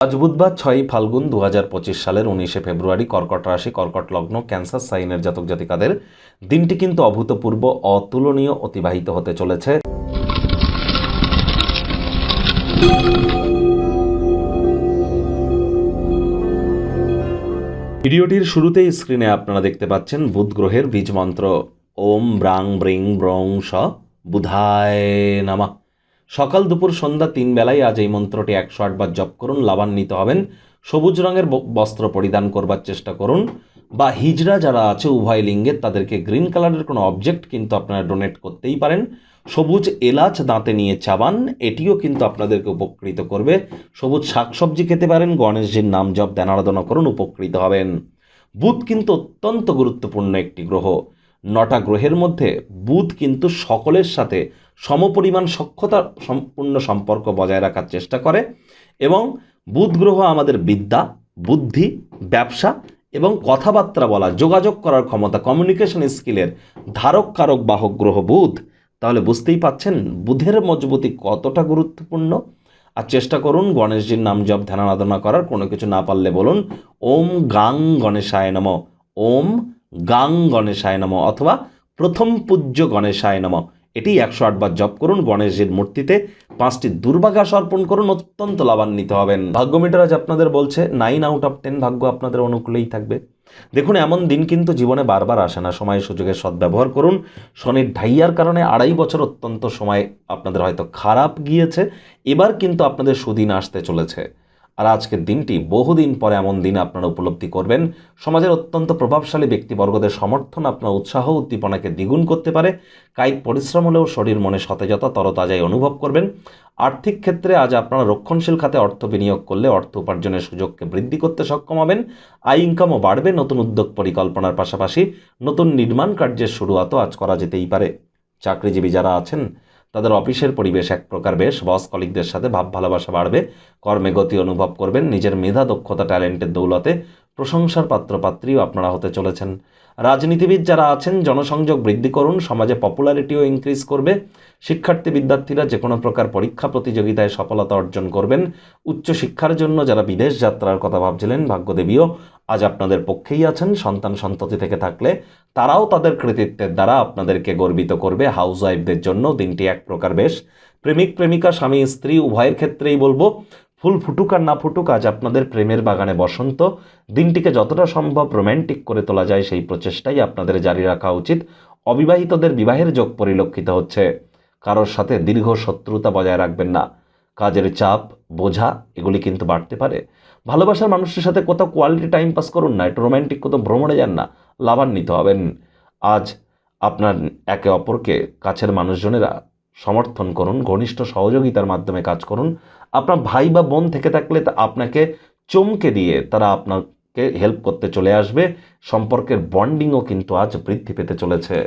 আজ বুধবার 6ই ফাল্গুন 2025 সালের 19শে ফেব্রুয়ারি, কর্কট রাশি, কর্কট লগ্ন, ক্যান্সার সাইনের জাতক জাতিকাদের দিনটি কিন্তু অভূতপূর্ব, অতুলনীয় অতিবাহিত হতে চলেছে। ভিডিওটির শুরুতেই স্ক্রিনে আপনারা দেখতে পাচ্ছেন বুধ গ্রহের বীজ মন্ত্র ওম ব্রাং ব্রিং ব্রং স বুধায় নমঃ। সকাল দুপুর সন্ধ্যা 3 বেলায় আজ এই মন্ত্রটি 108 বার জপ করুন, লাভান্বিত হবেন। সবুজ রঙের বস্ত্র পরিধান করবার চেষ্টা করুন, বা হিজড়া যারা আছে উভয় লিঙ্গের তাদেরকে গ্রিন কালারের কোনো অবজেক্ট কিন্তু আপনারা ডোনেট করতেই পারেন। সবুজ এলাচ দাঁতে নিয়ে চাবান, এটিও কিন্তু আপনাদেরকে উপকৃত করবে। সবুজ শাকসবজি খেতে পারেন, গণেশজির নাম জপ ধ্যান আরাধনা করুন, উপকৃত হবেন। বুধ কিন্তু অত্যন্ত গুরুত্বপূর্ণ একটি গ্রহ। 9টা গ্রহের মধ্যে বুধ কিন্তু সকলের সাথে সমপরিমাণ সখ্যতা সম্পূর্ণ সম্পর্ক বজায় রাখার চেষ্টা করে, এবং বুধ গ্রহ আমাদের বিদ্যা, বুদ্ধি, ব্যবসা এবং কথাবার্তা বলা, যোগাযোগ করার ক্ষমতা, কমিউনিকেশন স্কিলের ধারক কারক বাহক গ্রহ বুধ। তাহলে বুঝতেই পাচ্ছেন বুধের মজবুতি কতটা গুরুত্বপূর্ণ। আর চেষ্টা করুন গণেশজির নাম জপ ধ্যান আরাধনা করার। কোনো কিছু না পারলে বলুন ওম গাং গণেশায় নমঃ, ওম গাং গণেশায় নমঃ, অথবা প্রথম পূজ্য গণেশায় নমঃ। এটি 108 বার জপ করুন। গণেশজির মূর্তিতে 5টি দুর্বাঘাস অর্পণ করুন, অত্যন্ত লাভান্বিত হবেন। ভাগ্য মিটার আজ আপনাদের বলছে 9 আউট অফ 10 ভাগ্য আপনাদের অনুকূলেই থাকবে। দেখুন, এমন দিন কিন্তু জীবনে বারবার আসে না। সময় সুযোগের সদ্ব্যবহার করুন। শনির ঢাইয়ার কারণে 2.5 বছর অত্যন্ত সময় আপনাদের হয়তো খারাপ গিয়েছে, এবার কিন্তু আপনাদের সুদিন আসতে চলেছে। আর আজকের দিনটি বহুদিন পরে এমন দিন আপনারা উপলব্ধি করবেন। সমাজের অত্যন্ত প্রভাবশালী ব্যক্তিবর্গদের সমর্থন আপনার উৎসাহ উদ্দীপনাকে দ্বিগুণ করতে পারে। কায়িক পরিশ্রম হলেও শরীর মনে সতেজতা তরতাজাই অনুভব করবেন। আর্থিক ক্ষেত্রে আজ আপনারা রক্ষণশীল খাতে অর্থ বিনিয়োগ করলে অর্থ উপার্জনের সুযোগকে বৃদ্ধি করতে সক্ষম হবেন। আয় ইনকামও বাড়বে। নতুন উদ্যোগ পরিকল্পনার পাশাপাশি নতুন নির্মাণ কার্যের শুরুয়াতও আজ করা যেতেই পারে। চাকরিজীবী যারা আছেন তাদের অফিসের পরিবেশ এক প্রকার বেশ। বস কলিগদের সাথে ভাব ভালোবাসা বাড়বে। কর্মে গতি অনুভব করবেন। নিজের মেধা দক্ষতা ট্যালেন্টের দৌলতে প্রশংসার পাত্রপাত্রীও আপনারা হতে চলেছেন। রাজনীতিবিদ যারা আছেন জনসংযোগ বৃদ্ধি করুন, সমাজে পপুলারিটিও ইনক্রিজ করবে। শিক্ষার্থী বিদ্যার্থীরা যে কোনো প্রকার পরীক্ষা প্রতিযোগিতায় সফলতা অর্জন করবেন। উচ্চশিক্ষার জন্য যারা বিদেশ যাত্রার কথা ভাবছিলেন ভাগ্যদেবীও আজ আপনাদের পক্ষেই আছেন। সন্তান সন্ততি থেকে থাকলে তারাও তাদের কৃতিত্বের দ্বারা আপনাদেরকে গর্বিত করবে। হাউসওয়াইফদের জন্য দিনটি এক প্রকার বেশ। প্রেমিক প্রেমিকা স্বামী স্ত্রী উভয়ের ক্ষেত্রেই বলবো ফুল ফুটুক আর না ফুটুক, আজ আপনাদের প্রেমের বাগানে বসন্ত। দিনটিকে যতটা সম্ভব রোম্যান্টিক করে তোলা যায় সেই প্রচেষ্টাই আপনাদের জারি রাখা উচিত। অবিবাহিতদের বিবাহের যোগ পরিলক্ষিত হচ্ছে। কারোর সাথে দীর্ঘ শত্রুতা বজায় রাখবেন না। কাজের চাপ, বোঝা এগুলি কিন্তু বাড়তে পারে। ভালোবাসার মানুষের সাথে কোথাও কোয়ালিটি টাইম পাস করুন না, একটু রোম্যান্টিক কোথাও ভ্রমণে যান না, লাভান্বিত হবেন। আজ আপনার একে অপরকে কাছের মানুষজনেরা সমর্থন করুন, ঘনিষ্ঠ সহযোগিতার মাধ্যমে কাজ করুন। আপনার ভাই বা বোন থেকে থাকলে তা আপনাকে চমকে দিয়ে তারা আপনাকে হেল্প করতে চলে আসবে। সম্পর্কের বন্ডিংও কিন্তু আজ বৃদ্ধি পেতে চলেছে।